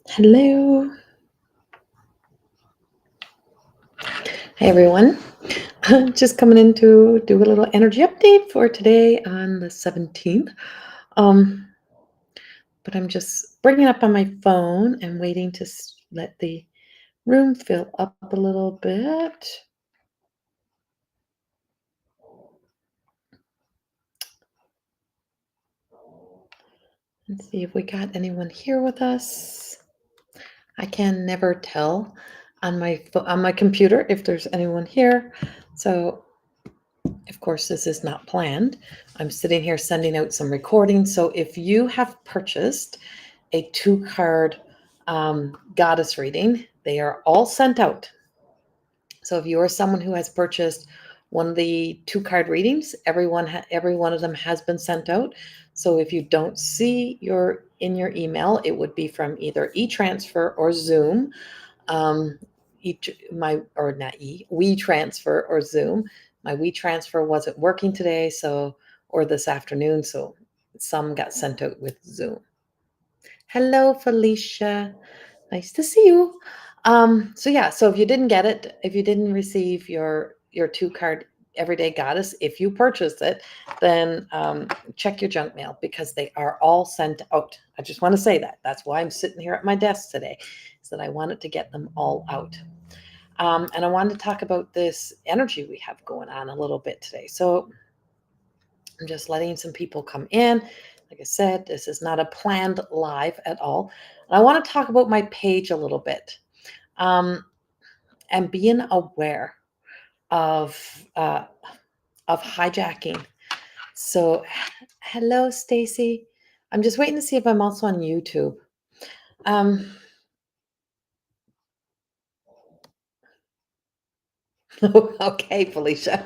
Hello. Hey everyone. Just coming in to do a little energy update for today on the 17th. Um, but I'm just bringing it up on my phone and waiting to let the room fill up a little bit. Let's see if we got anyone here with us. I can never tell on my computer if there's anyone here. So of course, this is not planned. I'm sitting here sending out some recordings. So if you have purchased a 2 card goddess reading, they are all sent out. So if you are someone who has purchased one of the 2 card readings, every one of them has been sent out. So if you don't see in your email, it would be from either e-transfer or Zoom. Or not WeTransfer or Zoom. My WeTransfer wasn't working today, or this afternoon, so some got sent out with Zoom. Hello, Felicia. Nice to see you. So if you didn't get it, if you didn't receive your 2 card Everyday Goddess, if you purchased it, then check your junk mail because they are all sent out. I just want to say that. That's why I'm sitting here at my desk today, is that I wanted to get them all out. And I wanted to talk about this energy we have going on a little bit today. So I'm just letting some people come in. Like I said, this is not a planned live at all. And I want to talk about my page a little bit, and being aware of uh, hijacking. So, hello, Stacy. I'm just waiting to see if I'm also on YouTube. Um, okay, Felicia.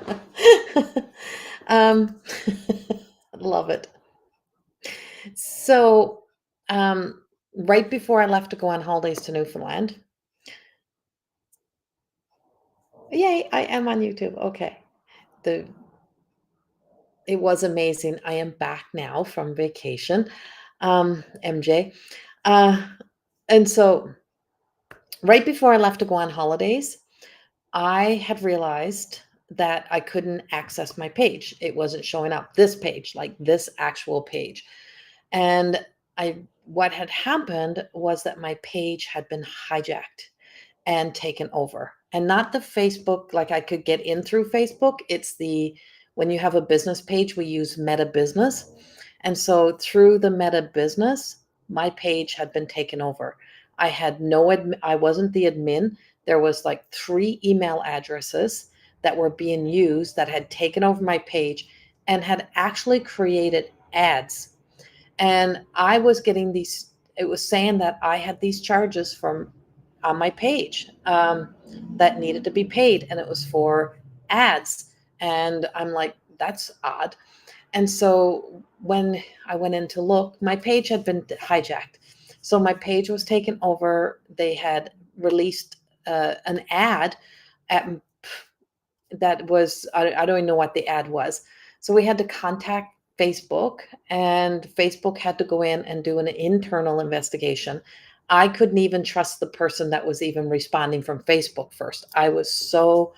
um, love it. So, right before I left to go on holidays to Newfoundland, yay, I am on YouTube. Okay. The It was amazing. I am back now from vacation, MJ. Uh, and so right before I left to go on holidays, I had realized that I couldn't access my page. It wasn't showing up, this page, like this actual page. And what had happened was that my page had been hijacked and taken over. And not the Facebook, like I could get in through Facebook. It's when you have a business page, we use Meta Business. And so through the Meta Business, my page had been taken over. I had I wasn't the admin. There was like 3 email addresses that were being used that had taken over my page and had actually created ads. And I was getting it was saying that I had these charges from on my page, that needed to be paid, and it was for ads. And I'm like, that's odd. And so when I went in to look, my page had been hijacked. So my page was taken over. They had released an ad at that was, I don't even know what the ad was. So we had to contact Facebook, and Facebook had to go in and do an internal investigation. I couldn't even trust the person that was even responding from Facebook first. I was so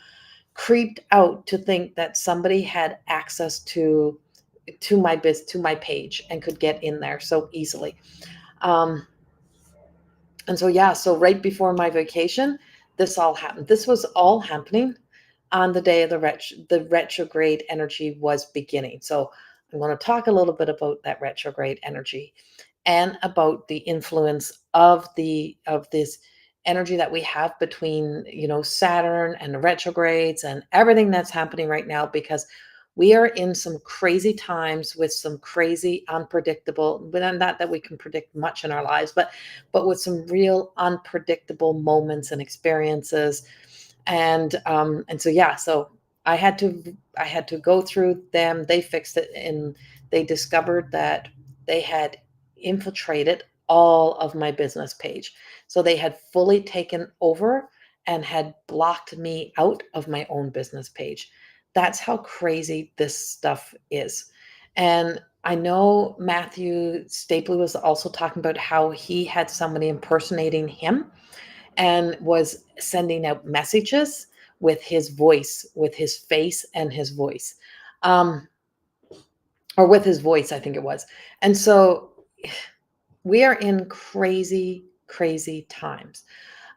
creeped out to think that somebody had access to my page and could get in there so easily. Um, and so yeah, so right before my vacation, this all happened. This was all happening on the day of the retrograde energy was beginning. So I'm going to talk a little bit about that retrograde energy and about the influence of this energy that we have between, Saturn and the retrogrades and everything that's happening right now, because we are in some crazy times with some crazy unpredictable, but not that we can predict much in our lives, but with some real unpredictable moments and experiences. And so yeah, so I had to go through them. They fixed it, and they discovered that they had infiltrated all of my business page. So they had fully taken over and had blocked me out of my own business page. That's how crazy this stuff is. And I know Matthew Stapley was also talking about how he had somebody impersonating him and was sending out messages with his voice, with his face and his voice. Um, or with his voice, I think it was. And so we are in crazy, crazy times.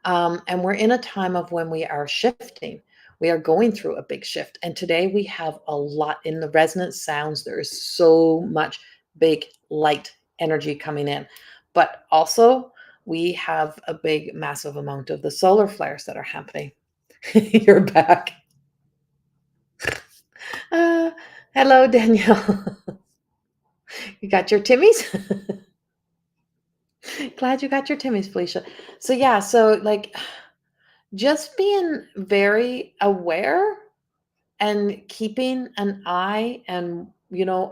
And we're in a time of when we are shifting. We are going through a big shift. And today we have a lot in the resonant sounds. There is so much big light energy coming in. But also, we have a big, massive amount of the solar flares that are happening. You're back. Uh, Hello, Danielle. You got your Timmies? Glad you got your Timmies, Felicia. So, yeah, so like just being very aware and keeping an eye and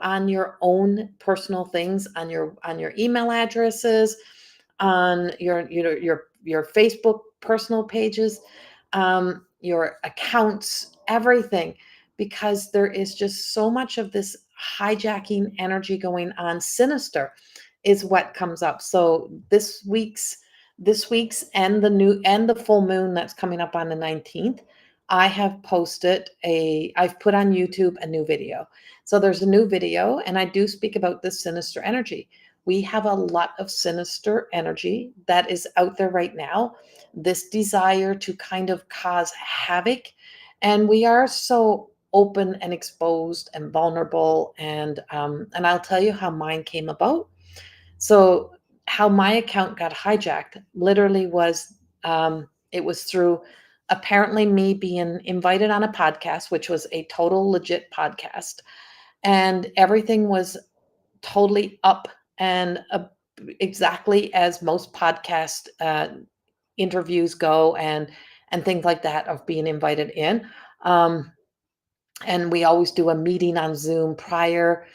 on your own personal things, on your email addresses, on your Facebook personal pages, your accounts, everything, because there is just so much of this hijacking energy going on. Sinister is what comes up. So this week's and the full moon that's coming up on the 19th, I've put on YouTube a new video. So there's a new video, and I do speak about this sinister energy. We have a lot of sinister energy that is out there right now, this desire to kind of cause havoc. And we are so open and exposed and vulnerable. And I'll tell you how mine came about. So how my account got hijacked literally was, it was through apparently me being invited on a podcast, which was a total legit podcast, and everything was totally up and exactly as most podcast interviews go, and things like that, of being invited in. Um, and we always do a meeting on Zoom prior,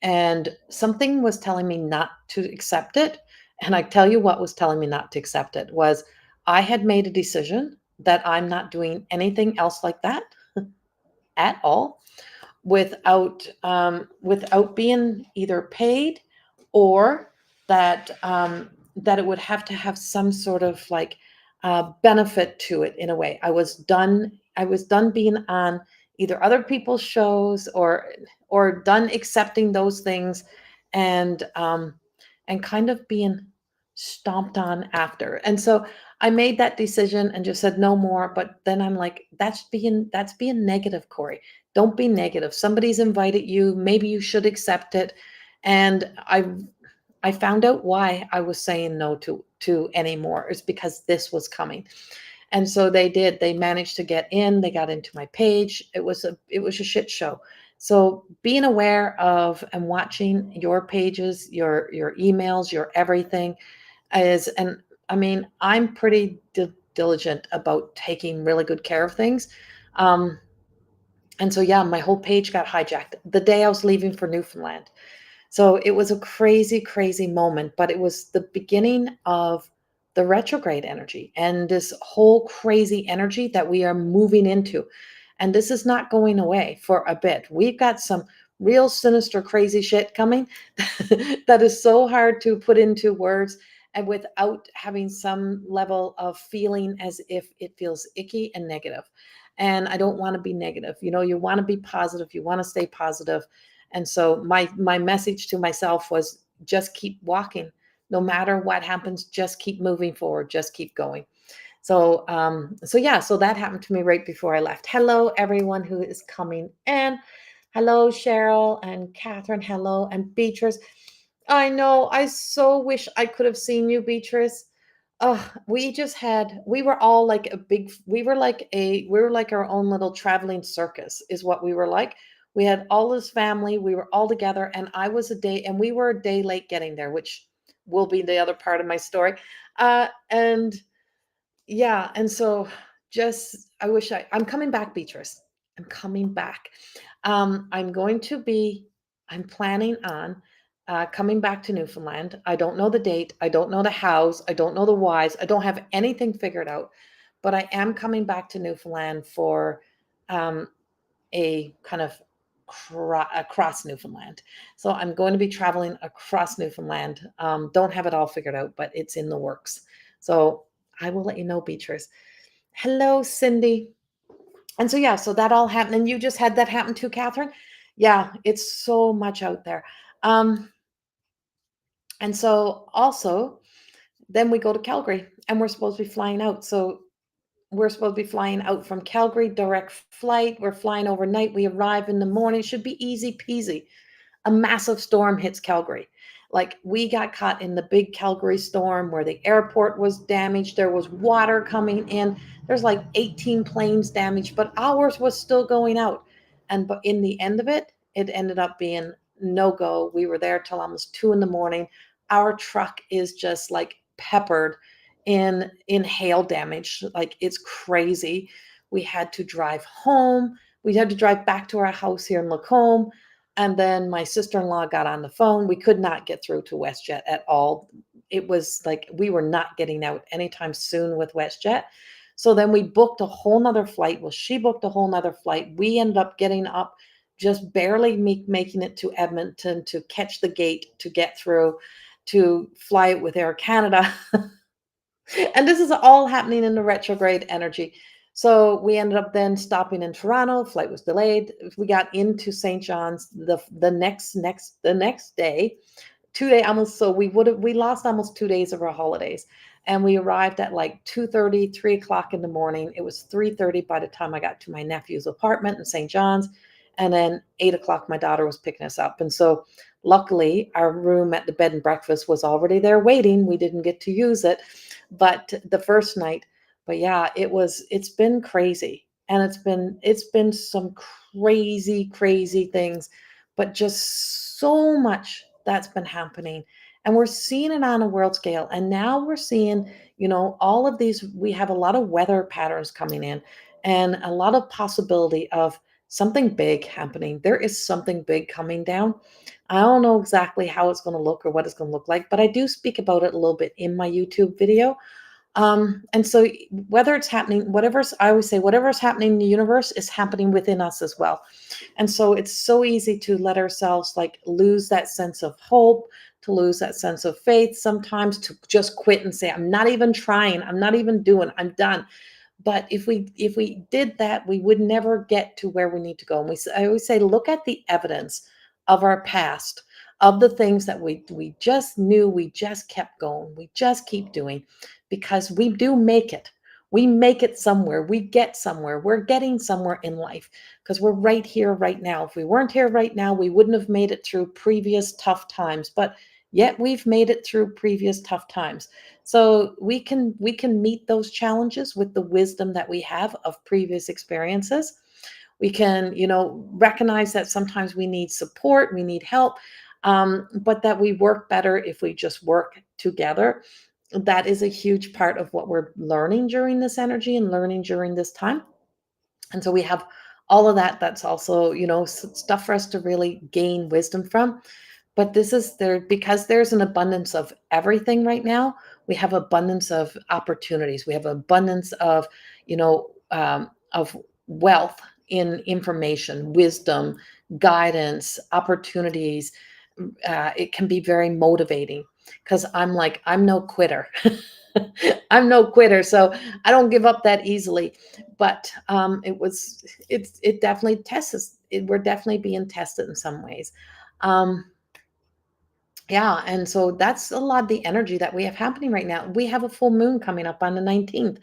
and something was telling me not to accept it. And I tell you what was telling me not to accept it was, I had made a decision that I'm not doing anything else like that at all, without being either paid, or that it would have to have some sort of like benefit to it. In a way, I was done being on either other people's shows, or done accepting those things, and kind of being stomped on after. And so I made that decision and just said no more. But then I'm like, that's being negative, Corey. Don't be negative. Somebody's invited you. Maybe you should accept it. And I found out why I was saying no to anymore. It's because this was coming. And so they did. They managed to get in. They got into my page. It was a shit show. So being aware of and watching your pages, your emails, your everything is, and I mean, I'm pretty diligent about taking really good care of things. Um, and so, yeah, my whole page got hijacked the day I was leaving for Newfoundland. So it was a crazy, crazy moment, but it was the beginning of the retrograde energy and this whole crazy energy that we are moving into. And this is not going away for a bit. We've got some real sinister, crazy shit coming that is so hard to put into words, and without having some level of feeling as if it feels icky and negative. And I don't want to be negative. You want to be positive. You want to stay positive. And so my message to myself was, just keep walking. No matter what happens, just keep moving forward. Just keep going. So yeah, so that happened to me right before I left. Hello, everyone who is coming in. Hello, Cheryl and Catherine. Hello, and Beatrice. I know. I so wish I could have seen you, Beatrice. We were all like we were like our own little traveling circus, is what we were like. We had all this family, we were all together, and we were a day late getting there, which will be the other part of my story. And yeah, and so just I'm coming back, Beatrice. I'm coming back. I'm planning on coming back to Newfoundland. I don't know the date. I don't know the hows. I don't know the whys. I don't have anything figured out, but I am coming back to Newfoundland for um, a kind of across Newfoundland. So I'm going to be traveling across Newfoundland. Don't have it all figured out, but it's in the works. So I will let you know, Beatrice. Hello, Cindy. And so, yeah, so that all happened. And you just had that happen too, Catherine? Yeah, it's so much out there. Um, and so also, then we go to Calgary and we're supposed to be flying out. So we're supposed to be flying out from Calgary, direct flight. We're flying overnight. We arrive in the morning. It should be easy peasy. A massive storm hits Calgary. Like we got caught in the big Calgary storm where the airport was damaged. There was water coming in. There's like 18 planes damaged, but ours was still going out. And but in the end of it, it ended up being no go. We were there till almost 2 in the morning. Our truck is just like peppered in hail damage. Like it's crazy. We had to drive home. We had to drive back to our house here in Lacombe. And then my sister-in-law got on the phone. We could not get through to WestJet at all. It was like we were not getting out anytime soon with WestJet. So then we booked a whole nother flight. Well, she booked a whole nother flight. We ended up getting up, just barely making it to Edmonton to catch the gate to get through to fly with Air Canada. And this is all happening in the retrograde energy. So we ended up then stopping in Toronto. Flight was delayed. We got into St. John's the next day, 2 day almost. So we lost almost 2 days of our holidays, and we arrived at like 2:30, 3 o'clock in the morning. It was 3:30 by the time I got to my nephew's apartment in St. John's, and then 8 o'clock my daughter was picking us up. And so luckily our room at the bed and breakfast was already there waiting. We didn't get to use it, but the first night. But yeah, it's been crazy, and it's been some crazy things, but just so much that's been happening. And we're seeing it on a world scale. And now we're seeing, all of these, we have a lot of weather patterns coming in and a lot of possibility of something big happening. There is something big coming down. I don't know exactly how it's going to look or what it's going to look like, but I do speak about it a little bit in my YouTube video. And so whether it's happening, I always say, whatever's happening in the universe is happening within us as well. And so it's so easy to let ourselves like lose that sense of hope, to lose that sense of faith, sometimes to just quit and say, I'm not even trying, I'm not even doing, I'm done. But if we did that, we would never get to where we need to go. And I always say, look at the evidence of our past, of the things that we just knew, we just kept going, we just keep doing, because we do make it. We make it somewhere. We get somewhere. We're getting somewhere in life because we're right here, right now. If we weren't here right now, we wouldn't have made it through previous tough times. But yet we've made it through previous tough times. So we can meet those challenges with the wisdom that we have of previous experiences. We can, recognize that sometimes we need support, we need help, but that we work better if we just work together. That is a huge part of what we're learning during this energy and learning during this time. And so we have all of that. That's also, stuff for us to really gain wisdom from. But this is there because there's an abundance of everything right now. We have abundance of opportunities. We have abundance of wealth in information, wisdom, guidance, opportunities. It can be very motivating because I'm no quitter. I'm no quitter, so I don't give up that easily. But it definitely tests us. We're definitely being tested in some ways. Um, yeah, and so that's a lot of the energy that we have happening right now. We have a full moon coming up on the 19th.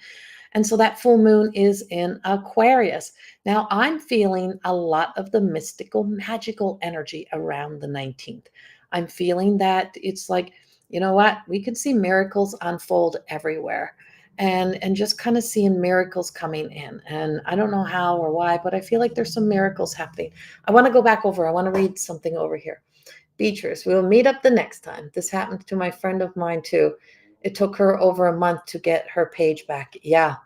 And so that full moon is in Aquarius. Now I'm feeling a lot of the mystical, magical energy around the 19th. I'm feeling that it's like, you know what? We could see miracles unfold everywhere. And just kind of seeing miracles coming in. And I don't know how or why, but I feel like there's some miracles happening. I want to go back over. I want to read something over here. Beatrice, we'll meet up the next time. This happened to my friend of mine too. It took her over a month to get her page back. Yeah,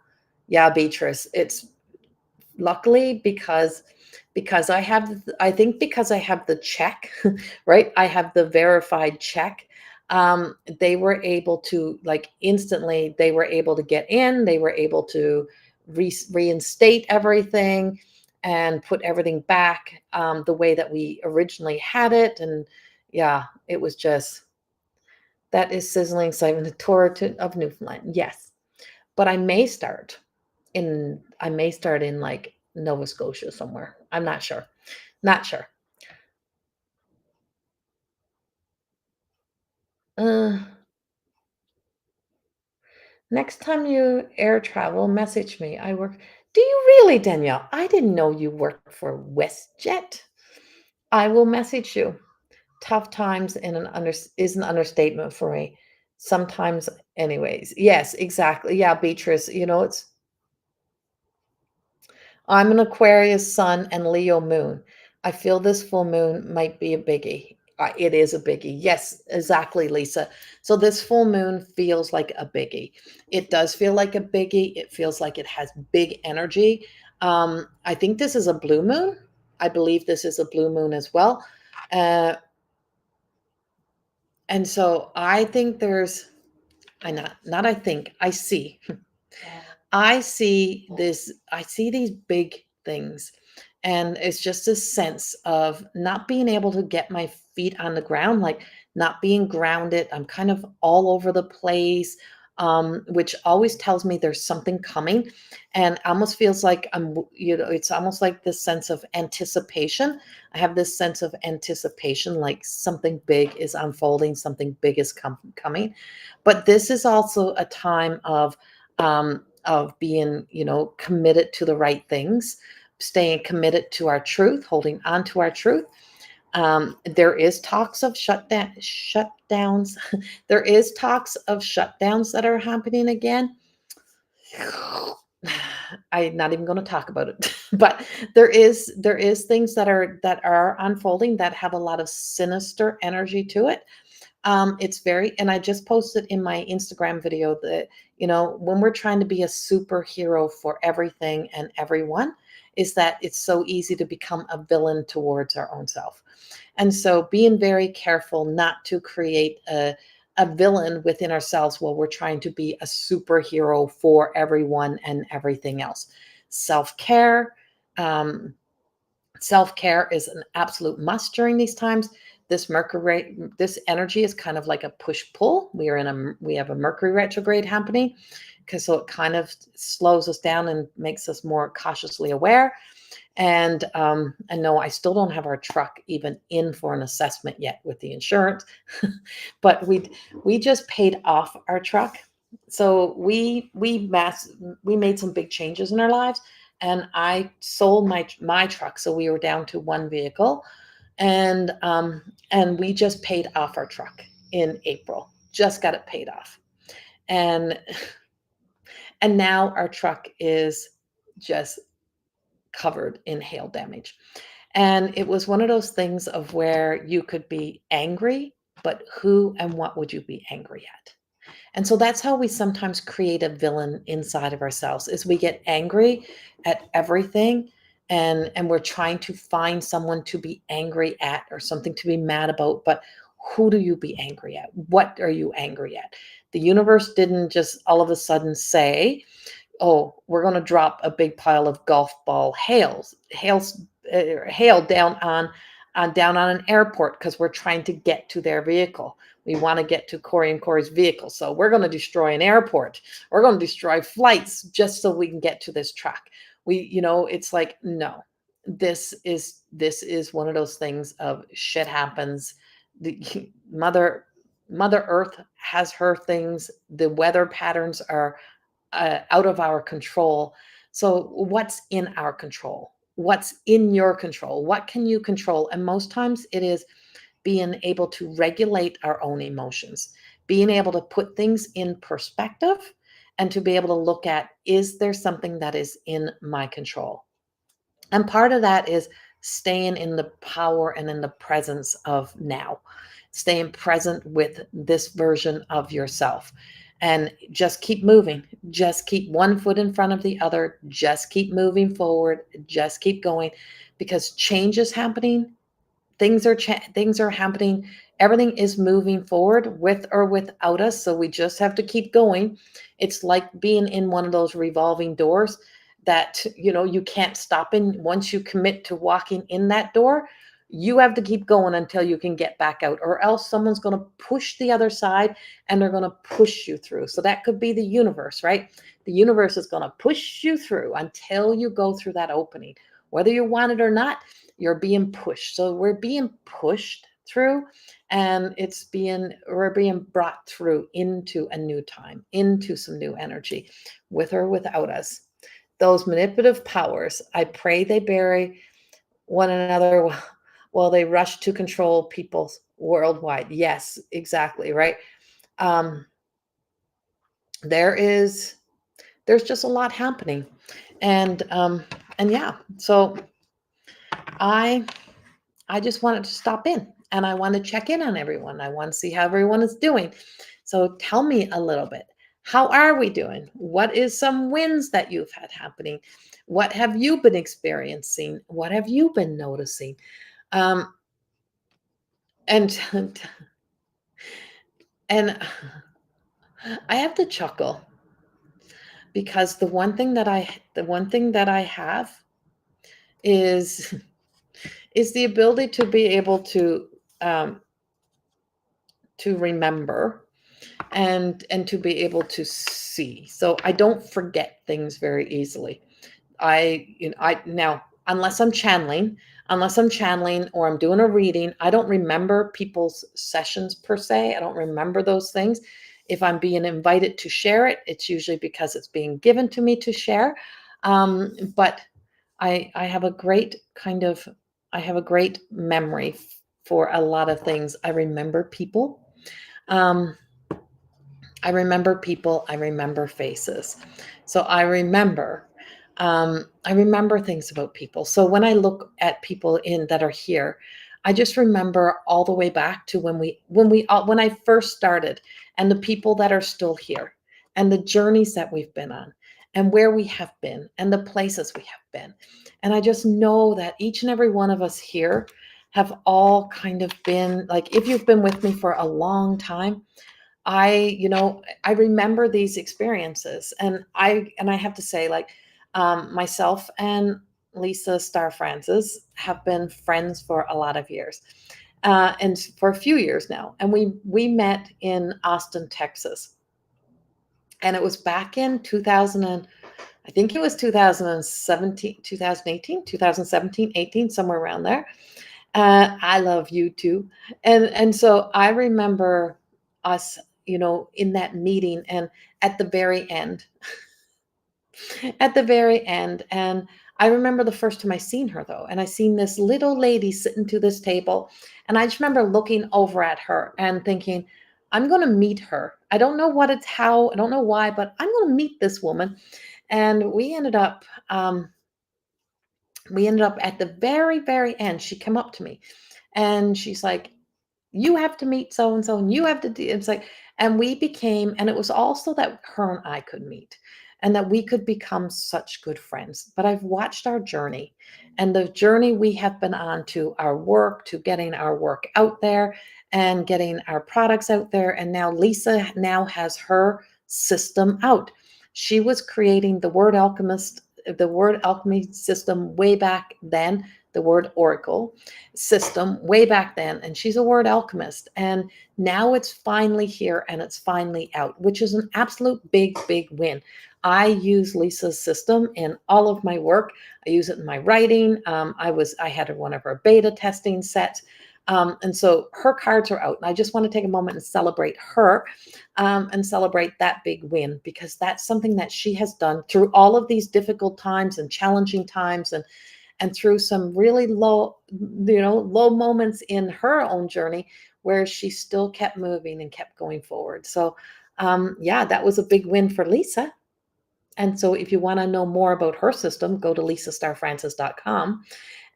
Beatrice. It's luckily because I think because I have the check, right? I have the verified check. They were able to like instantly. They were able to get in. They were able to reinstate everything, and put everything back the way that we originally had it. And yeah, it was just that is sizzling excitement, the tour of Newfoundland. Yes, but I may start in like Nova Scotia somewhere. I'm not sure. Not sure. Uh, Next time you air travel, message me. I work. Do you really, Danielle? I didn't know you worked for WestJet. I will message you. Tough times is an understatement for me. Sometimes, anyways. Yes, exactly. Yeah, Beatrice. I'm an Aquarius sun and Leo moon. I feel this full moon might be a biggie. It is a biggie. Yes, exactly, Lisa. So this full moon feels like a biggie. It does feel like a biggie. It feels like it has big energy. I think this is a blue moon. I believe this is a blue moon as well. Uh, and so I think I think, I see. I see these big things, and it's just a sense of not being able to get my feet on the ground, like not being grounded. I'm kind of all over the place, which always tells me there's something coming, and almost feels like it's almost like this sense of anticipation. I have this sense of anticipation, like something big is unfolding, something big is coming. But this is also a time of being, committed to the right things, staying committed to our truth, holding on to our truth. There is talks of shutdowns. There is talks of shutdowns that are happening again. I'm not even going to talk about it, but there is things that are unfolding that have a lot of sinister energy to it. It's very, and I just posted in my Instagram video that, when we're trying to be a superhero for everything and everyone, is that it's so easy to become a villain towards our own self. And so being very careful not to create a villain within ourselves while we're trying to be a superhero for everyone and everything else. Self care. Um, Self-care is an absolute must during these times. This energy is kind of like a push-pull. We have a Mercury retrograde happening, because so it kind of slows us down and makes us more cautiously aware. And no, I still don't have our truck even in for an assessment yet with the insurance, but we just paid off our truck. So we made some big changes in our lives, and I sold my truck, so we were down to one vehicle, and we just paid off our truck in April. Just got it paid off, and and now our truck is just covered in hail damage. And it was one of those things of where you could be angry, but who and what would you be angry at? And so that's how we sometimes create a villain inside of ourselves, is we get angry at everything, and we're trying to find someone to be angry at or something to be mad about, but who do you be angry at? What are you angry at? The universe didn't just all of a sudden say, oh, we're going to drop a big pile of golf ball hail down on an airport because we're trying to get to their vehicle. We want to get to Corey and Corey's vehicle, so we're going to destroy an airport. We're going to destroy flights just so we can get to this track. It's like, no, this is one of those things of shit happens. The Mother Earth has her things. The weather patterns are out of our control. So, what's in our control? What's in your control? What can you control? And most times it is being able to regulate our own emotions, being able to put things in perspective, and to be able to look at, is there something that is in my control? And part of that is staying in the power and in the presence of now, staying present with this version of yourself. And just keep moving. Just keep one foot in front of the other. Just keep moving forward. Just keep going, because change is happening. Things are happening. Everything is moving forward with or without us. So we just have to keep going. It's like being in one of those revolving doors. that you can't stop in. Once you commit to walking in that door, you have to keep going until you can get back out, or else someone's going to push the other side and they're going to push you through. So that could be the universe, right? The universe is going to push you through until you go through that opening. Whether you want it or not, you're being pushed. So we're being pushed through, and we're being brought through into a new time, into some new energy, with or without us. Those manipulative powers, I pray they bury one another while they rush to control people worldwide. Yes, exactly, right? Um, there is there's just a lot happening. And yeah, so I I just wanted to stop in, and I want to check in on everyone. I want to see how everyone is doing. So tell me a little bit. How are we doing? What is some wins that you've had happening? What have you been experiencing? What have you been noticing? Um, and and I have to chuckle because the one thing that I have is is the ability to be able um, to remember and to be able to see. So I don't forget things very easily. I now, unless I'm channeling or I'm doing a reading, I don't remember people's sessions per se. I don't remember those things. If I'm being invited to share it, it's usually because it's being given to me to share. But I have a great I have a great memory for a lot of things. I remember people. Um, I remember people, I remember faces. So I remember things about people. So when I look at people in that are here, I just remember all the way back to when I first started, and the people that are still here, and the journeys that we've been on, and where we have been, and the places we have been. And I just know that each and every one of us here have all kind of been like, if you've been with me for a long time, I remember these experiences, and I have to say, like, myself and Lisa Star Francis have been friends for a lot of years, and for a few years now. And we met in Austin, Texas, and it was back in 2000. I think it was 2017, 2018, 2017, 18, somewhere around there. I love you too. And so I remember us, in that meeting, and at the very end, at the very end. And I remember the first time I seen her, though, and I seen this little lady sitting to this table, and I just remember looking over at her and thinking, I'm going to meet her. I don't know how, I don't know why, but I'm going to meet this woman. And we ended up at the very, very end. She came up to me and she's like, you have to meet so and so, and you have to do, it's like, and we became, and it was also that her and I could meet, and that we could become such good friends. But I've watched our journey, and the journey we have been on, to our work, to getting our work out there and getting our products out there. And now Lisa now has her system out. She was creating the word alchemy system way back then, the word oracle system way back then, and she's a word alchemist. And now it's finally here, and it's finally out, which is an absolute big, big win. I use Lisa's system in all of my work. I use it in my writing. I had one of her beta testing sets. And so her cards are out, and I just want to take a moment and celebrate her, and celebrate that big win, because that's something that she has done through all of these difficult times and challenging times, and through some really low moments in her own journey, where she still kept moving and kept going forward. So yeah, that was a big win for Lisa. And so if you want to know more about her system, go to lisastarfrancis.com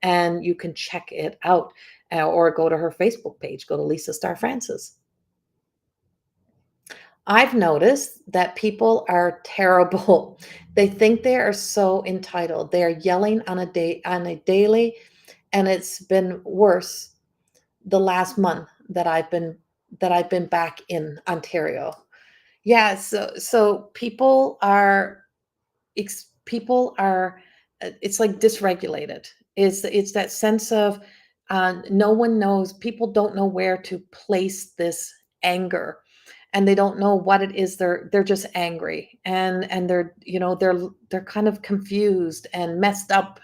and you can check it out, or go to her Facebook page, go to Lisa Star Francis. I've noticed that people are terrible. They think they are so entitled. They are yelling on a daily, and it's been worse the last month that I've been back in Ontario. Yeah, so people are people are, it's like dysregulated. It's that sense of no one knows, people don't know where to place this anger, and they don't know what it is. They're just angry, and they're, they're kind of confused and messed up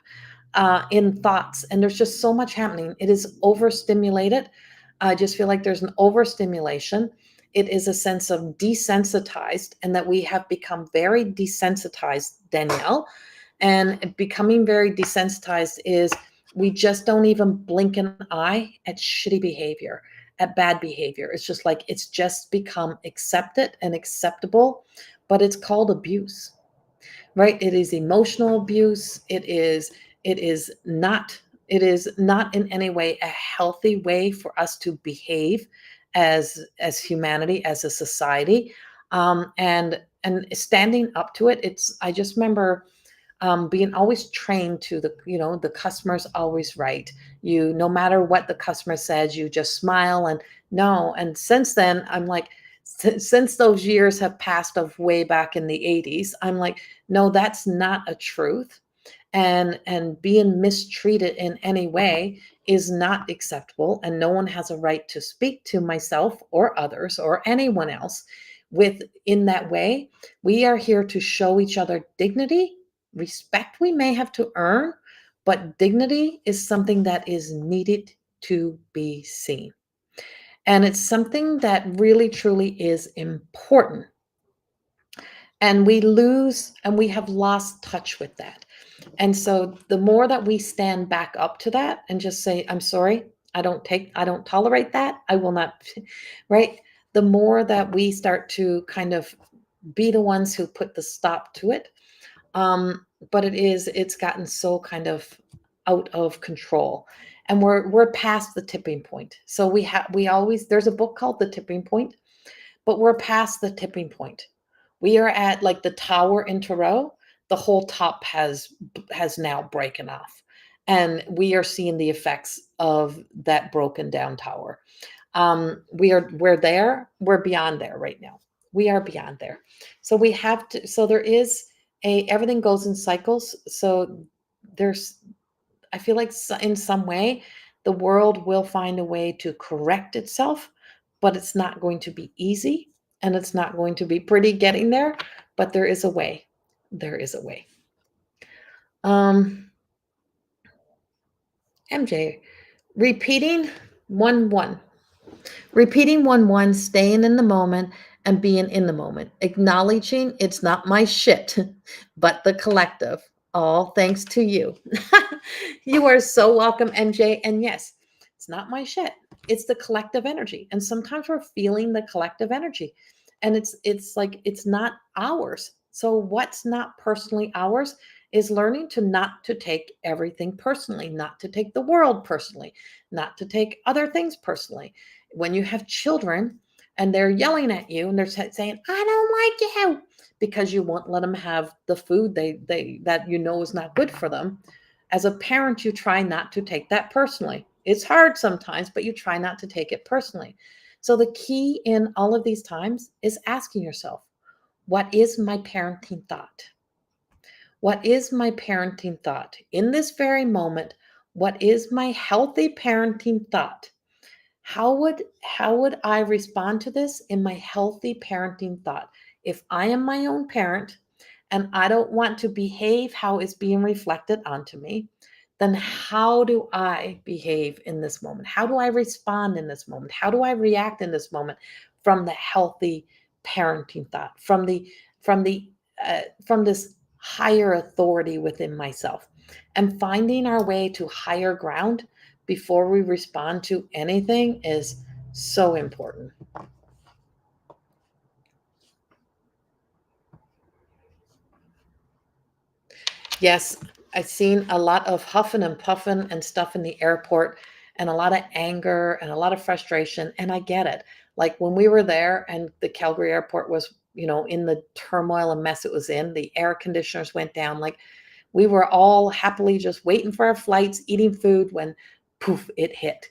in thoughts, and there's just so much happening. It is overstimulated. I just feel like there's an overstimulation. It is a sense of desensitized, and that we have become very desensitized, Danielle. And becoming very desensitized is, we just don't even blink an eye at shitty behavior, at bad behavior. It's just like, it's just become accepted and acceptable, but it's called abuse, right? It is emotional abuse. It is not in any way a healthy way for us to behave as humanity, as a society. And standing up to it, I just remember being always trained to the customer's always right. No matter what the customer says, you just smile and no. And since then, I'm like, since those years have passed of way back in the 80s, I'm like, no, that's not a truth. And being mistreated in any way is not acceptable, and no one has a right to speak to myself or others or anyone else with in that way. We are here to show each other dignity. Respect we may have to earn, but dignity is something that is needed to be seen. And it's something that really truly is important. And we have lost touch with that. And so the more that we stand back up to that and just say, I'm sorry, I don't tolerate that. I will not, right? The more that we start to kind of be the ones who put the stop to it. But it's gotten so kind of out of control. And we're past the tipping point. So we always, there's a book called The Tipping Point, but we're past the tipping point. We are at like the tower in Thoreau. The whole top has now broken off, and we are seeing the effects of that broken down tower. We're there. We're beyond there right now. We are beyond there. So we have to. So there is everything goes in cycles. So there's, I feel like in some way, the world will find a way to correct itself, but it's not going to be easy, and it's not going to be pretty getting there, but there is a way. There is a way. Um, MJ, repeating 1 1. Repeating 1 1, staying in the moment and being in the moment, acknowledging it's not my shit, but the collective. All thanks to you. You are so welcome, MJ. And yes, it's not my shit. It's the collective energy. And sometimes we're feeling the collective energy. And it's like it's not ours. So what's not personally ours is learning to not to take everything personally, not to take the world personally, not to take other things personally. When you have children and they're yelling at you and they're saying, I don't like you, because you won't let them have the food they that is not good for them. As a parent, you try not to take that personally. It's hard sometimes, but you try not to take it personally. So the key in all of these times is asking yourself, what is my parenting thought? What is my parenting thought? In this very moment, what is my healthy parenting thought? How would I respond to this in my healthy parenting thought? If I am my own parent and I don't want to behave how it's being reflected onto me, then how do I behave in this moment? How do I respond in this moment? How do I react in this moment from the healthy parenting thought, from this higher authority within myself, and finding our way to higher ground before we respond to anything is so important. Yes, I've seen a lot of huffing and puffing and stuff in the airport, and a lot of anger and a lot of frustration. And I get it. Like when we were there and the Calgary airport was, in the turmoil and mess it was in, the air conditioners went down. Like we were all happily just waiting for our flights, eating food when poof, it hit.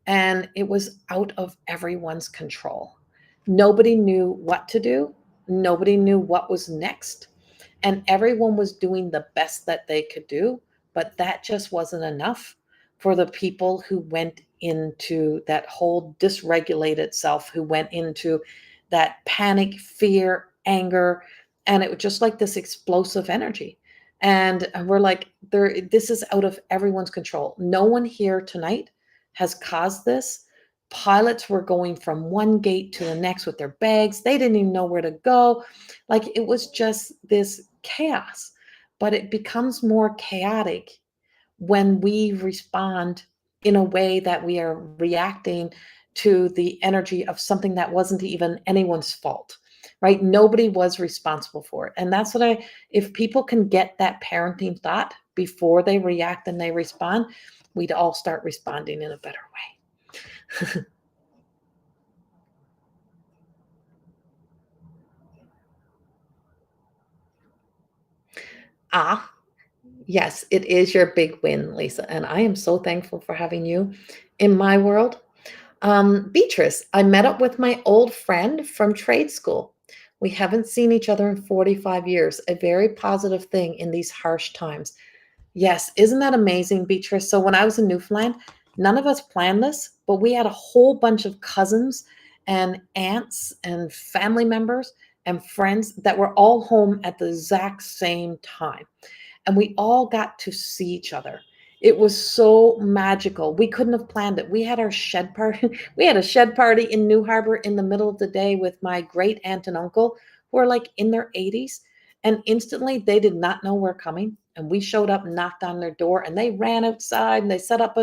And it was out of everyone's control. Nobody knew what to do. Nobody knew what was next. and everyone was doing the best that they could do, but that just wasn't enough for the people who went into that whole dysregulated self, who went into that panic, fear, anger, and it was just like this explosive energy. And we're like, there, this is out of everyone's control. No one here tonight has caused this. Pilots were going from one gate to the next with their bags. They didn't even know where to go. Like it was just this chaos. But it becomes more chaotic when we respond in a way that we are reacting to the energy of something that wasn't even anyone's fault, right? Nobody was responsible for it. And that's what if people can get that parenting thought before they react and they respond, we'd all start responding in a better way. Ah, yes, it is your big win, Lisa. And I am so thankful for having you in my world. Beatrice, I met up with my old friend from trade school. We haven't seen each other in 45 years, a very positive thing in these harsh times. Yes, isn't that amazing, Beatrice? So when I was in Newfoundland, none of us planned this, but we had a whole bunch of cousins and aunts and family members and friends that were all home at the exact same time, and we all got to see each other. It was so magical. We couldn't have planned it. We had our shed party. We had a shed party in New Harbor in the middle of the day with my great aunt and uncle who are like in their 80s. And instantly they did not know we're coming. And we showed up, knocked on their door, and they ran outside and they set up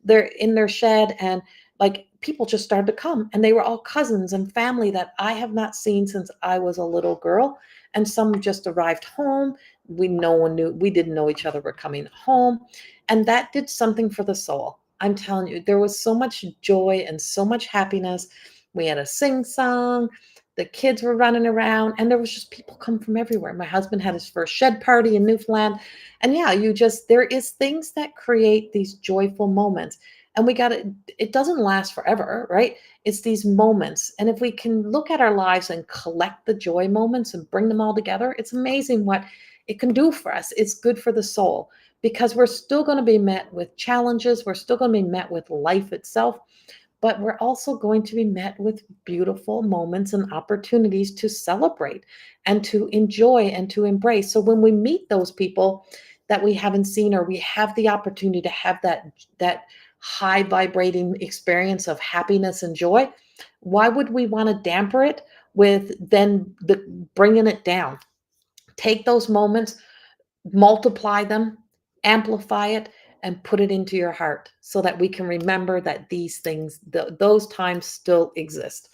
their in their shed. And like people just started to come. And they were all cousins and family that I have not seen since I was a little girl. And some just arrived home. We no one knew, we didn't know each other were coming home, and that did something for the soul. I'm telling you, there was so much joy and so much happiness. We had a sing song, the kids were running around, and there was just people come from everywhere. My husband had his first shed party in Newfoundland, and yeah, you just, there is things that create these joyful moments, and we got to, it doesn't last forever, right? It's these moments, and if we can look at our lives and collect the joy moments and bring them all together, it's amazing what it can do for us. It's good for the soul because we're still going to be met with challenges. We're still going to be met with life itself, but we're also going to be met with beautiful moments and opportunities to celebrate and to enjoy and to embrace. So when we meet those people that we haven't seen, or we have the opportunity to have that high vibrating experience of happiness and joy, why would we want to damper it with then bringing it down? Take those moments, multiply them, amplify it, and put it into your heart so that we can remember that these things, those times still exist.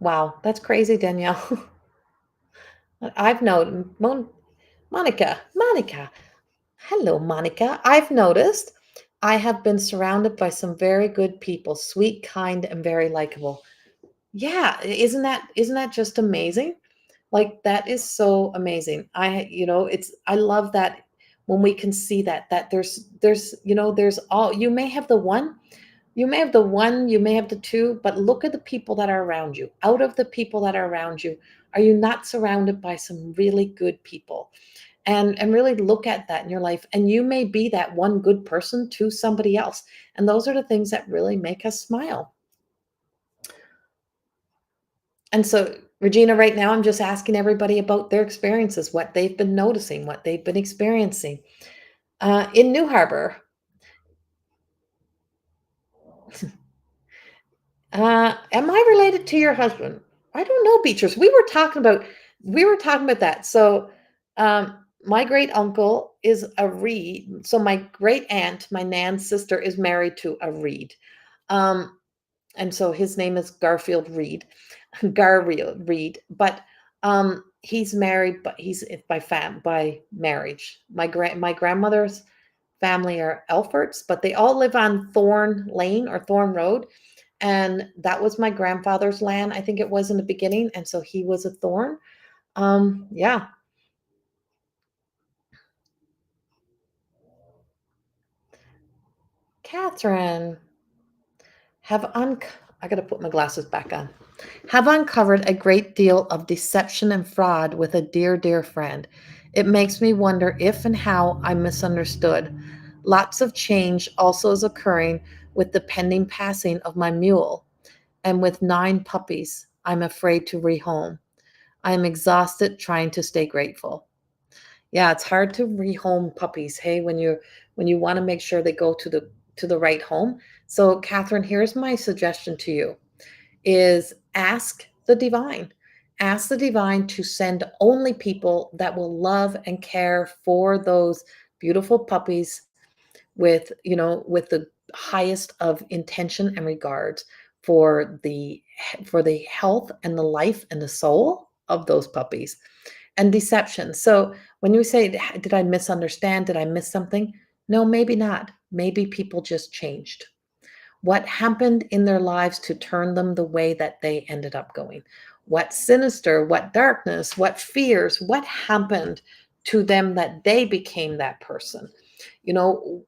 Wow, that's crazy, Danielle. I've known Monica. Hello, Monica. I've noticed I have been surrounded by some very good people, sweet, kind, and very likable. Yeah, isn't that just amazing? Like that is so amazing. It's, I love that when we can see that there's all, you may have the two, but look at the people that are around you. Out of the people that are around you, are you not surrounded by some really good people? And really look at that in your life. And you may be that one good person to somebody else. And those are the things that really make us smile. And so, Regina, right now, I'm just asking everybody about their experiences, what they've been noticing, what they've been experiencing. In New Harbor, am I related to your husband? I don't know, Beatrice. We were talking about that. So, my great uncle is a Reed. So my great aunt, my Nan's sister, is married to a Reed. Um, and so his name is Garfield Reed, Garfield Reed. But he's married, but he's by marriage. My grandmother's family are Elforts, but they all live on Thorn Lane or Thorn Road, and that was my grandfather's land. I think it was in the beginning, and so he was a Thorn. Yeah, Catherine, have un I got to put my glasses back on. Have uncovered a great deal of deception and fraud with a dear, dear friend. It makes me wonder if and how I misunderstood. Lots of change also is occurring with the pending passing of my mule, and with 9 puppies, I'm afraid to rehome. I am exhausted trying to stay grateful. Yeah, it's hard to rehome puppies. Hey, when you want to make sure they go to the right home. So, Catherine, here's my suggestion to you: is ask the divine. Ask the divine to send only people that will love and care for those beautiful puppies with, with the highest of intention and regards for the health and the life and the soul of those puppies. And deception. So when you say, did I misunderstand? Did I miss something? No, maybe not. Maybe people just changed. What happened in their lives to turn them the way that they ended up going? What sinister, what darkness, what fears, what happened to them that they became that person? You know,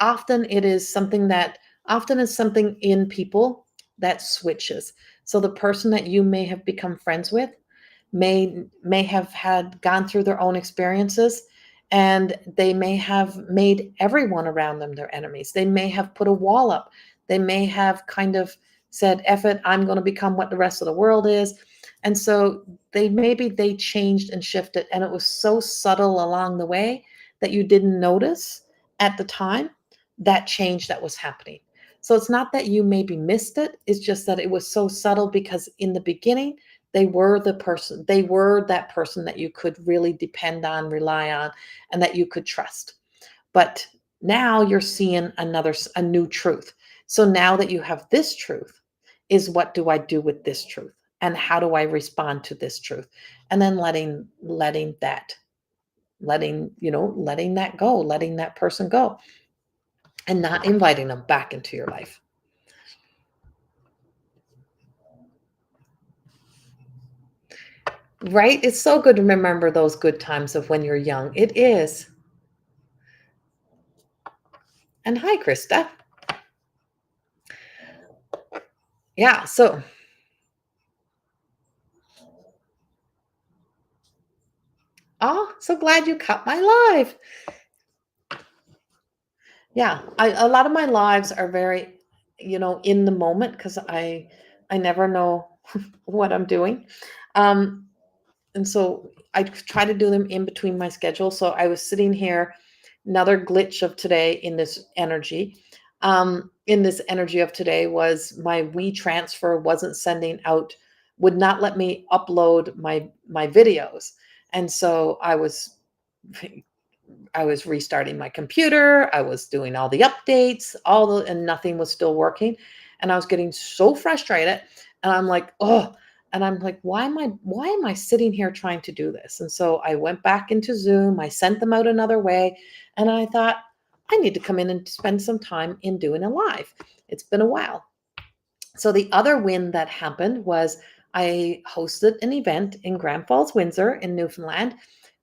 often it is something that often is something in people that switches. So the person that you may have become friends with may have had gone through their own experiences, and they may have made everyone around them their enemies. They may have put a wall up. They may have kind of said, F it, I'm going to become what the rest of the world is. And so they changed and shifted, and it was so subtle along the way that you didn't notice at the time that change that was happening. So it's not that you maybe missed it, it's just that it was so subtle because in the beginning they were that person that you could really depend on, rely on, and that you could trust. But now you're seeing a new truth. So now that you have this truth, is what do I do with this truth? And how do I respond to this truth? And then letting that go, letting that person go, and not inviting them back into your life. Right? It's so good to remember those good times of when you're young. It is. And hi, Krista. Yeah. So, oh, so glad you caught my live. Yeah. A lot of my lives are very, in the moment because I never know what I'm doing. Um, and so I try to do them in between my schedule. So I was sitting here, another glitch of today in this energy. In this energy of today was my WeTransfer wasn't sending out, would not let me upload my videos. And so I was restarting my computer. I was doing all the updates, and nothing was still working. And I was getting so frustrated. And I'm like, oh, and I'm like, why am I sitting here trying to do this? And so I went back into Zoom. I sent them out another way. And I thought, I need to come in and spend some time in doing a live. It's been a while. So the other win that happened was I hosted an event in Grand Falls, Windsor in Newfoundland,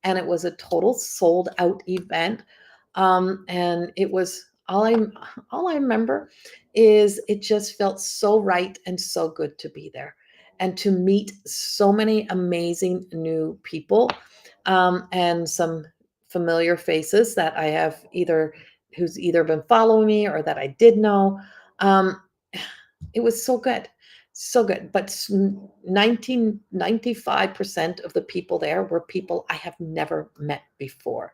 and it was a total sold out event. And it was all I remember is it just felt so right and so good to be there and to meet so many amazing new people, and some familiar faces that I have who's either been following me or that I did know. Um, it was so good, so good. But 95% of the people there were people I have never met before.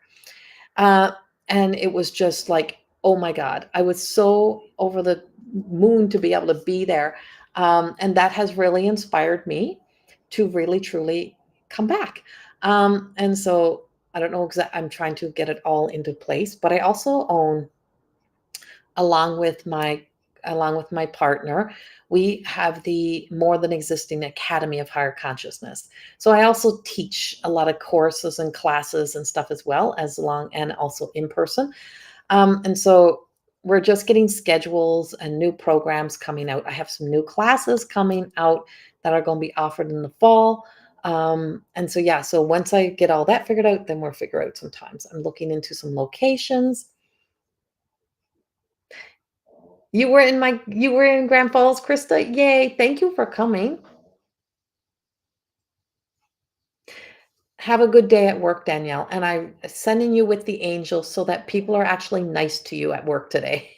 Uh, and it was just like, oh my God, I was so over the moon to be able to be there. And that has really inspired me to really, truly come back. And so I don't know exactly, I'm trying to get it all into place, but I also own, along with my partner, we have the More Than Existing Academy of Higher Consciousness. So I also teach a lot of courses and classes and stuff as well, and also in person. And so we're just getting schedules and new programs coming out. I have some new classes coming out that are going to be offered in the fall. And so, yeah, so once I get all that figured out, then we'll figure out some times. I'm looking into some locations. You were in Grand Falls, Krista? Yay, thank you for coming. Have a good day at work, Danielle, and I'm sending you with the angels so that people are actually nice to you at work today.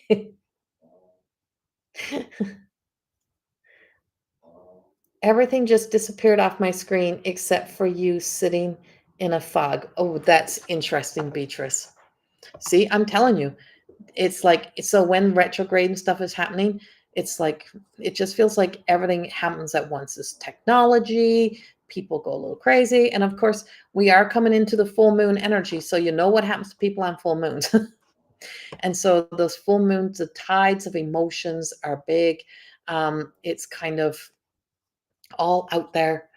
Everything just disappeared off my screen except for you sitting in a fog. Oh, that's interesting, Beatrice. See, I'm telling you, it's like so when retrograde and stuff is happening, it's like it just feels like everything happens at once. This technology, people go a little crazy, and of course, we are coming into the full moon energy, so you know what happens to people on full moons. And so those full moons, the tides of emotions are big. It's kind of all out there.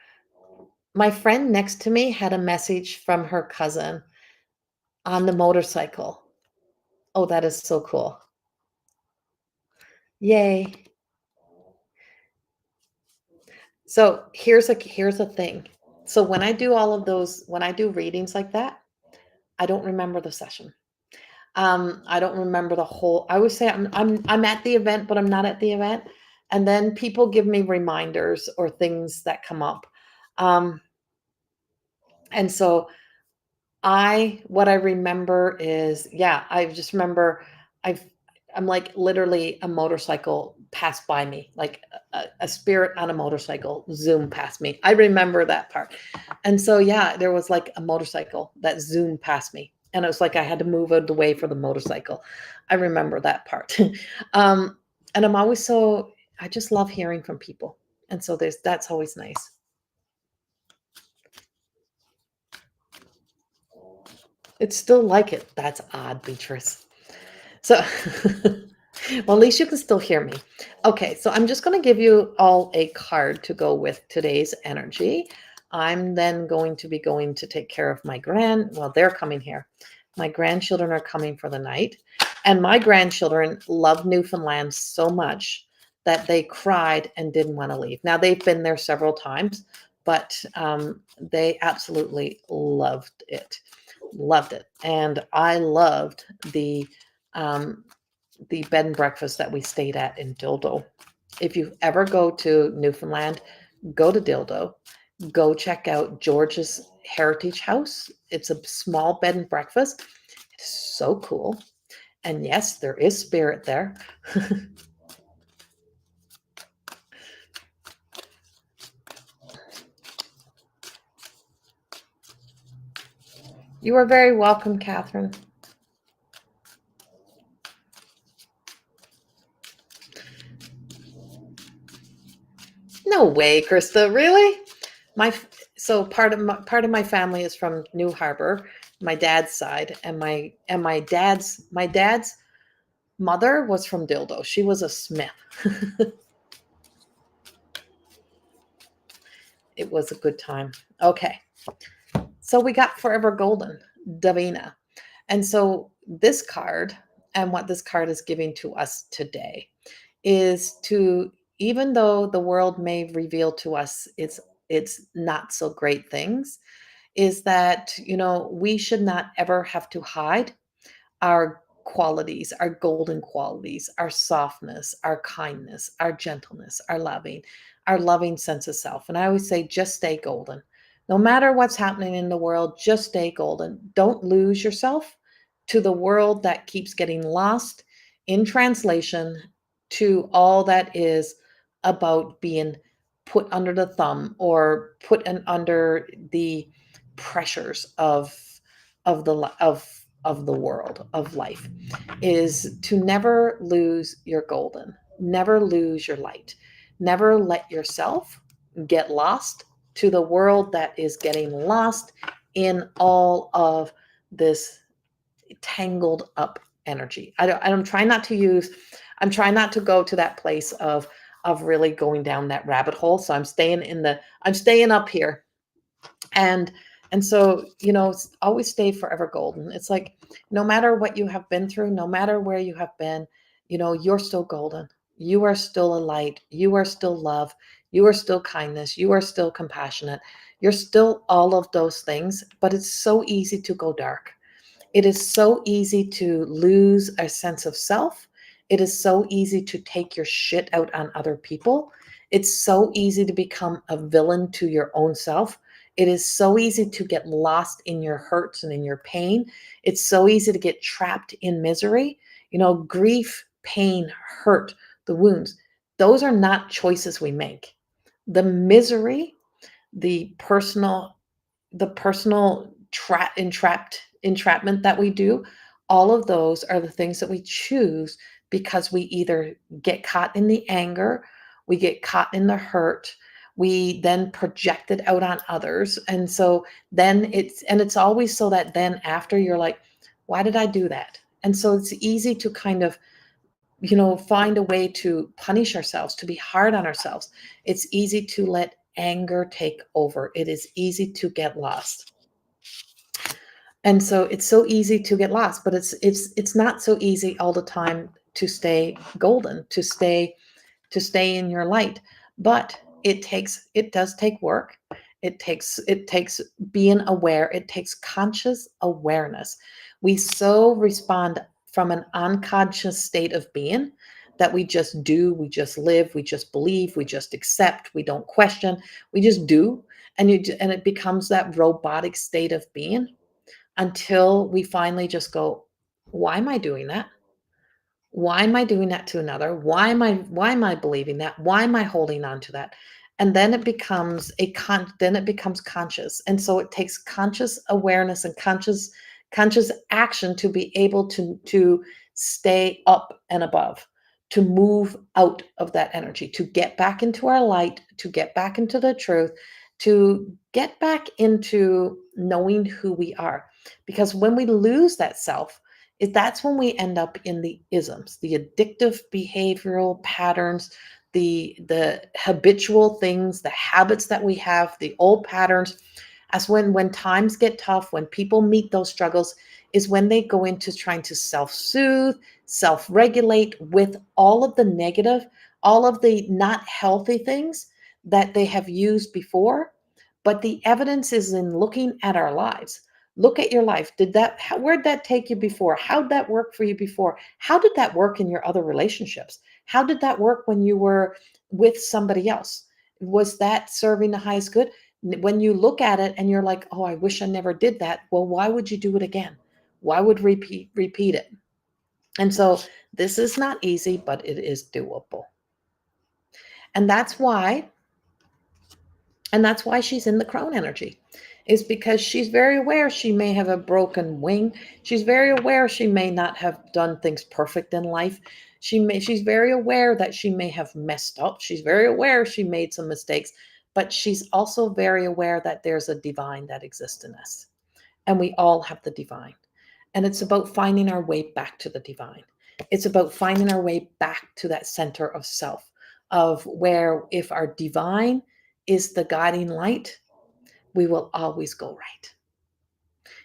My friend next to me had a message from her cousin on the motorcycle. Oh, that is so cool. Yay. So here's a thing. So when I do all of those, when I do readings like that, I don't remember the session. I don't remember the whole. I always say I'm at the event, but I'm not at the event. And then people give me reminders or things that come up. Um, and so what I remember is, yeah, I just remember I've, I'm like literally a motorcycle passed by me, like a spirit on a motorcycle zoom past me. I remember that part. And so, yeah, there was like a motorcycle that zoomed past me. And it was like I had to move out of the way for the motorcycle. I remember that part. um, and I'm always so, I just love hearing from people. And so that's always nice. It's still like it. That's odd, Beatrice. So, well, at least you can still hear me. Okay, so I'm just going to give you all a card to go with today's energy. I'm then going to be going to take care of well, they're coming here. My grandchildren are coming for the night. And my grandchildren love Newfoundland so much that they cried and didn't want to leave. Now, they've been there several times, but they absolutely loved it. Loved it. And I loved um, the bed and breakfast that we stayed at in Dildo. If you ever go to Newfoundland, go to Dildo. Go check out George's Heritage House. It's a small bed and breakfast. It's so cool. And yes, there is spirit there. You are very welcome, Catherine. No way, Krista. Really? My so part of my family is from New Harbor, my dad's side, and my dad's mother was from Dildo. She was a smith. It was a good time. Okay. So we got Forever Golden, Davina. And so this card and what this card is giving to us today is to, even though the world may reveal to us it's not so great things, is that we should not ever have to hide our qualities, our golden qualities, our softness, our kindness, our gentleness, our loving sense of self. And I always say, just stay golden. No matter what's happening in the world, just stay golden. Don't lose yourself to the world that keeps getting lost in translation to all that is about being put under the thumb or put under the pressures of the world of life, is to never lose your golden, never lose your light, never let yourself get lost to the world that is getting lost in all of this tangled up energy. I'm trying not to I'm trying not to go to that place of really going down that rabbit hole. So I'm staying up here. and and so always stay forever golden. It's like, no matter what you have been through, no matter where you have been, you're still golden. You are still a light. You are still love. You are still kindness. You are still compassionate. You're still all of those things. But it's so easy to go dark. It is so easy to lose a sense of self It is so easy to take your shit out on other people. It's so easy to become a villain to your own self. It is so easy to get lost in your hurts and in your pain. It's so easy to get trapped in misery. Grief, pain, hurt, the wounds, those are not choices we make. The misery, the personal entrapment that we do, all of those are the things that we choose because we either get caught in the anger, we get caught in the hurt, we then project it out on others. And so then it's always so that then after you're like, why did I do that? And so it's easy to kind of find a way to punish ourselves, to be hard on ourselves. It's easy to let anger take over. It is easy to get lost. And so it's so easy to get lost, but it's not so easy all the time to stay golden, to stay in your light. But it does take work. It takes being aware. It takes conscious awareness. We so respond from an unconscious state of being that we just do, we just live, we just believe, we just accept, we don't question, we just do. And it becomes that robotic state of being until we finally just go, why am I doing that? Why am I doing that to another? Why am I believing that? Why am I holding on to that? And then it becomes conscious. And so it takes conscious awareness and conscious action to be able to stay up and above, to move out of that energy, to get back into our light, to get back into the truth, to get back into knowing who we are. Because when we lose that self, that's when we end up in the isms, the addictive behavioral patterns, the habitual things, the habits that we have, the old patterns. As when times get tough, when people meet those struggles, is when they go into trying to self-soothe, self-regulate with all of the negative, all of the not healthy things that they have used before. But the evidence is in looking at our lives. Look at your life. Where'd that take you before? How'd that work for you before? How did that work in your other relationships? How did that work when you were with somebody else? Was that serving the highest good? When you look at it and you're like, oh, I wish I never did that. Well, why would you do it again? Why would repeat it? And so this is not easy, but it is doable. And that's why she's in the crone energy, is because she's very aware she may have a broken wing. She's very aware she may not have done things perfect in life. She's very aware that she may have messed up. She's very aware she made some mistakes, but she's also very aware that there's a divine that exists in us. And we all have the divine. And it's about finding our way back to the divine. It's about finding our way back to that center of self, of where if our divine is the guiding light, we will always go right.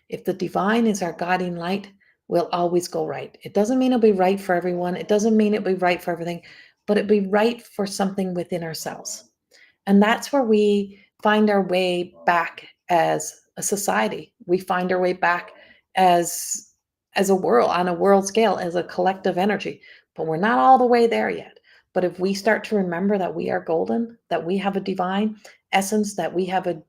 If the divine is our guiding light, we'll always go right. It doesn't mean it'll be right for everyone. It doesn't mean it'll be right for everything, but it'll be right for something within ourselves. And that's where we find our way back as a society. We find our way back as a world, on a world scale, as a collective energy. But we're not all the way there yet. But if we start to remember that we are golden, that we have a divine essence, that we have a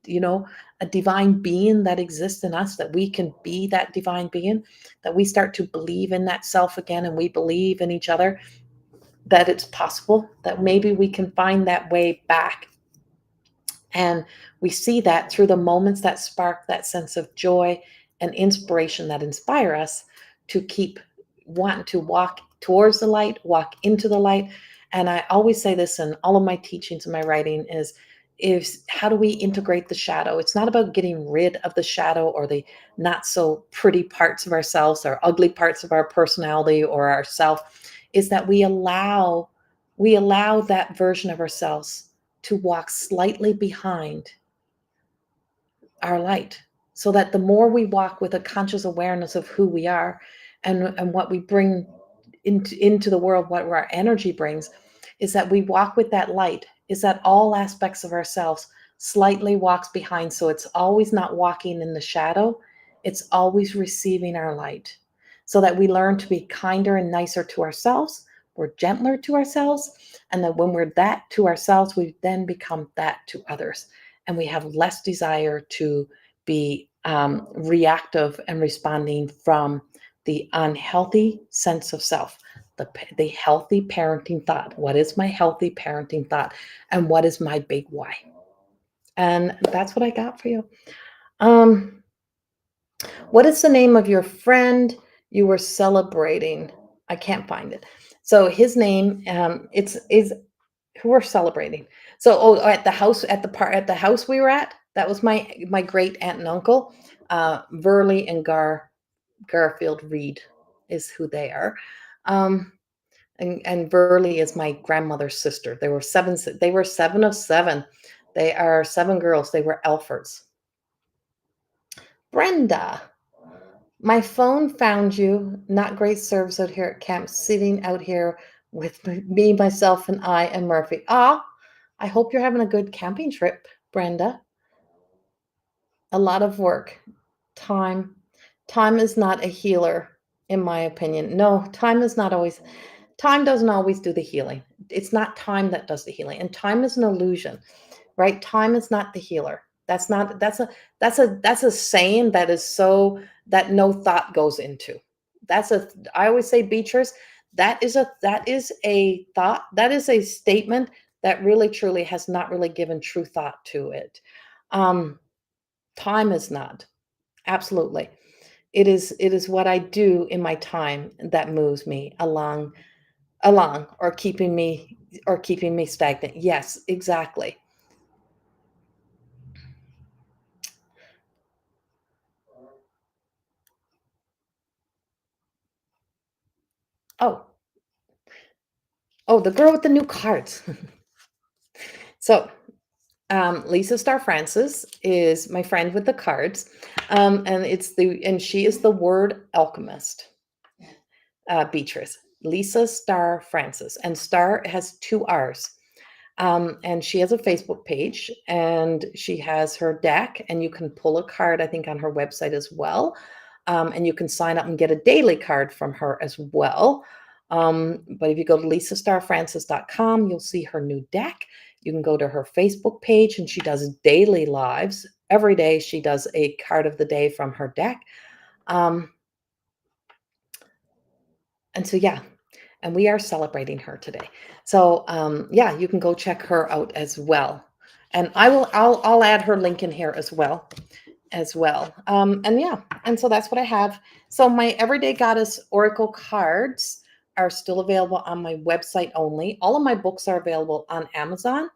divine being that exists in us, that we can be that divine being, that we start to believe in that self again, and we believe in each other, that it's possible, that maybe we can find that way back. And we see that through the moments that spark that sense of joy and inspiration that inspire us to keep wanting to walk towards the light, walk into the light. And I always say this in all of my teachings and my writing is how do we integrate the shadow? It's not about getting rid of the shadow or the not so pretty parts of ourselves or ugly parts of our personality or ourself. Is that we allow that version of ourselves to walk slightly behind our light, so that the more we walk with a conscious awareness of who we are and what we bring into the world, what our energy brings, is that we walk with that light, is that all aspects of ourselves slightly walks behind. So it's always not walking in the shadow, it's always receiving our light, so that we learn to be kinder and nicer to ourselves, we're gentler to ourselves. And then when we're that to ourselves, we then become that to others. And we have less desire to be reactive and responding from the unhealthy sense of self, the healthy parenting thought. What is my healthy parenting thought? And what is my big why? And that's what I got for you. Um, what is the name of your friend you were celebrating? I can't find it. So his name, it's is who we're celebrating. So at the house at the house we were at, that was my great aunt and uncle, Verley and Garfield Reed is who they are. Um, and Verley is my grandmother's sister. They were seven of seven. They are seven girls. They were Alfords. Brenda, my phone found you. Not great service out here at camp, sitting out here with me, myself, and I and Murphy. Ah, I hope you're having a good camping trip, Brenda. A lot of work. Time. Time is not a healer, in my opinion. No, time doesn't always do the healing. It's not time that does the healing. And time is an illusion, right? Time is not the healer. That's a saying that is so that no thought goes into. I always say, Beatrice, that is a thought, that is a statement that really truly has not really given true thought to it. Um, Time is not. Absolutely. It is what I do in my time that moves me along or keeping me stagnant. Yes, exactly. Oh, oh, the girl with the new cards. So, Lisa Star Francis is my friend with the cards, and she is the word alchemist. Beatrice, Lisa Star Francis, and Star has two R's. And she has a Facebook page and she has her deck, and you can pull a card, I think, on her website as well. And you can sign up and get a daily card from her as well. But if you go to lisastarfrancis.com, you'll see her new deck. You can go to her Facebook page, and she does daily lives. Every day, she does a card of the day from her deck. Um, and so, yeah, and we are celebrating her today. So yeah, you can go check her out as well. And I'll add her link in here as well. And yeah, and so that's what I have. So my Everyday Goddess Oracle cards are still available on my website only. All of my books are available on Amazon,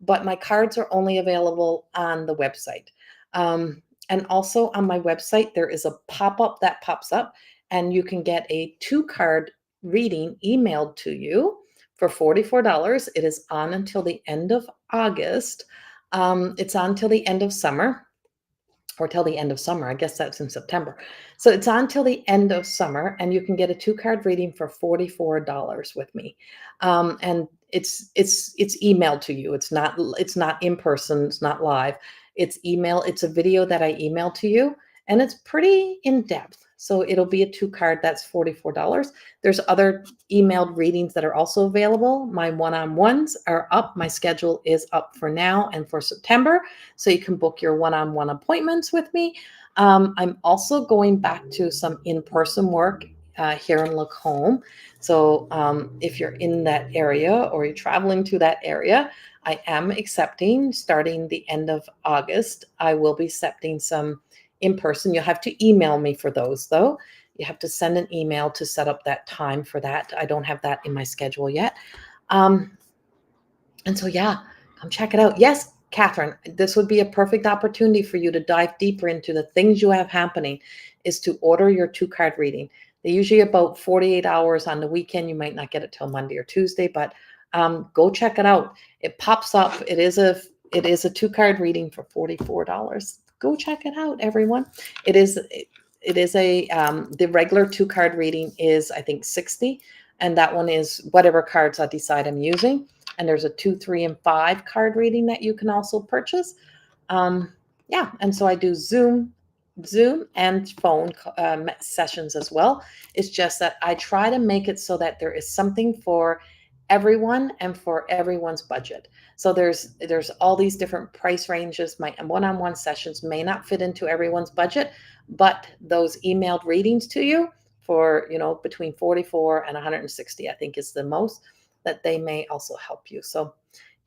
but my cards are only available on the website. And also on my website, there is a pop-up that pops up, and you can get a 2-card reading emailed to you for $44. It is on until the end of August. It's on till the end of summer, or till the end of summer. I guess that's in September. So it's on till the end of summer, and you can get a 2-card reading for $44 with me. And it's emailed to you. It's not in person. It's not live. It's email. It's a video that I email to you, and it's pretty in depth. So it'll be a 2-card. That's $44. There's other emailed readings that are also available. My one-on-ones are up. My schedule is up for now and for September. So you can book your one-on-one appointments with me. I'm also going back to some in-person work here in Lacombe. So if you're in that area or you're traveling to that area, I am accepting, starting the end of August, I will be accepting some in person. You'll have to email me for those, though. You have to send an email to set up that time for that. I don't have that in my schedule yet. Um, and so, yeah, come check it out. Yes, Catherine, this would be a perfect opportunity for you to dive deeper into the things you have happening, is to order your 2-card reading. They usually about 48 hours on the weekend. You might not get it till Monday or Tuesday, but go check it out. It pops up. It is a 2-card reading for $44. Go check it out, everyone. It is the regular 2-card reading is, I think, 60, and that one is whatever cards I decide I'm using. And there's a 2, 3, and 5 card reading that you can also purchase. Yeah, and so I do Zoom Zoom and phone sessions as well. It's just that I try to make it so that there is something for everyone and for everyone's budget. So there's all these different price ranges. My one-on-one sessions may not fit into everyone's budget, but those emailed readings to you for, between 44 and 160, I think is the most, that they may also help you. So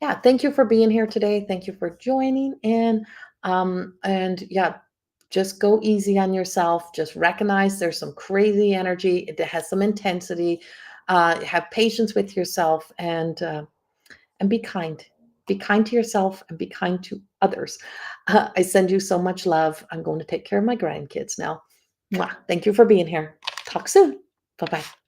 yeah, thank you for being here today. Thank you for joining in. And yeah, just go easy on yourself. Just recognize there's some crazy energy. It has some intensity. Have patience with yourself, and be kind. Be kind to yourself and be kind to others. I send you so much love. I'm going to take care of my grandkids now. Mwah. Thank you for being here. Talk soon. Bye bye.